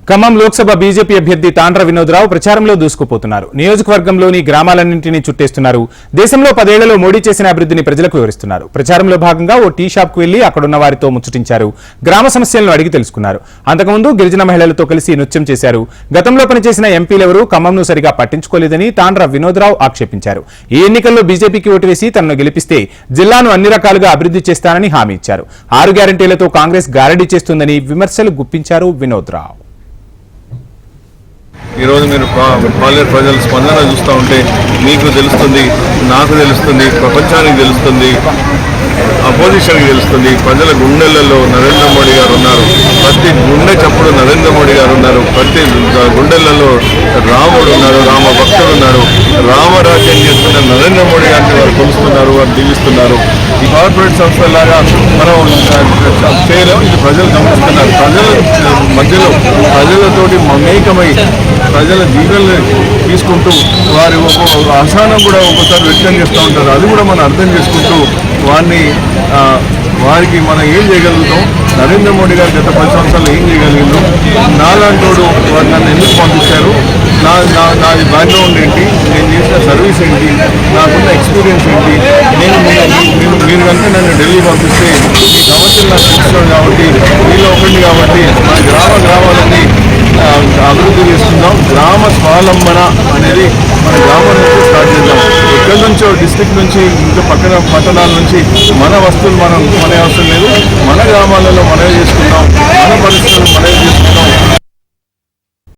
Khammam Lok Sabha BJP అభ్యర్థి తాండ్ర వినోద్రావు ప్రచారంలో దూసుకుపోతున్నారు. నియోజకవర్గంలోని గ్రామాలన్నింటినీ చుట్టేస్తున్నారు. దేశంలో 10 ఏళ్లలో మోడీ చేసిన అభివృద్ధిని ప్రజలకు వివరిస్తున్నారు. ప్రచారంలో భాగంగా ఓ టీ షాప్ కు వెళ్లి అక్కడున్న వారితో ముచ్చటించారు. గ్రామ సమస్యలను అడిగి తెలుసుకున్నారు. అంతకుముందు గిరిజన మహిళలతో కలిసి నృత్యం చేశారు. గతంలో పనిచేసిన ఎంపీలెవరూ ఖమ్మంను సరిగా పట్టించుకోలేదని తాండ్ర వినోద్రావు ఆక్షేపించారు. ఈ ఎన్నికల్లో బీజేపీకి ఓటు వేసి తనను గెలిపిస్తే జిల్లాను అన్ని రకాలుగా అభివృద్ధి చేస్తానని హామీ ఇచ్చారు. 6 గ్యారంటీలతో కాంగ్రెస్ గారడీ చేస్తుందని విమర్శలు గుప్పించారు వినోద్రావు. ఈరోజు మీరు పాలేరు ప్రజల స్పందన చూస్తూ ఉంటే మీకు తెలుస్తుంది, నాకు తెలుస్తుంది, ప్రపంచానికి తెలుస్తుంది, అపోజిషన్కి తెలుస్తుంది. ప్రజల గుండెలలో నరేంద్ర మోడీ గారు ఉన్నారు. ప్రతి గుండె చప్పుడు నరేంద్ర మోడీ గారు ఉన్నారు. ప్రతి గుండెలలో రాముడు ఉన్నారు, రామ భక్తుడు ఉన్నారు. రామరాజ్యం చేస్తున్న నరేంద్ర మోడీ గారిని వారు కొలుస్తున్నారు, వారు దీవిస్తున్నారు. ఈ కార్పొరేట్ సంస్థలాగా మనం చేయలేము. ఇది ప్రజలు గమనిస్తున్నారు. ప్రజల మధ్యలో ప్రజలతోటి మమేకమై ప్రజల జీవనలు తీసుకుంటూ వారి అసహనం కూడా ఒక్కోసారి వ్యక్తం చేస్తూ ఉంటారు. అది కూడా మనం అర్థం చేసుకుంటూ వారికి మనం ఏం చేయగలుగుతాం, నరేంద్ర మోడీ గారు గత 10 సంవత్సరాలు ఏం చేయగలిగిందో, నాలాంటోడు వారు నన్ను ఎందుకు పంపించారు, నాది బ్యాక్గ్రౌండ్ ఏంటి, నేను చేసిన సర్వీస్ ఏంటి, నాకున్న ఎక్స్పీరియన్స్ ఏంటి, మీరు కనుక నన్ను ఢిల్లీ పంపిస్తే ఈ సమస్యలు నాకు తెలుస్తున్నాను కాబట్టి వీళ్ళు ఒకటి కాబట్టి మన గ్రామాలన్నీ అభివృద్ధి చేసుకుందాం. గ్రామ స్వావలంబన అనేది మన గ్రామం నుంచి స్టార్ట్ చేద్దాం. ఎక్కడి నుంచో డిస్ట్రిక్ట్ నుంచి ఇంకా పక్కన పట్టణాల నుంచి మన వస్తువులు మన అవసరం లేదు. మన గ్రామాలలో మనమే చేసుకుందాం, మన పరిస్థితులు మనమే చేసుకుందాం.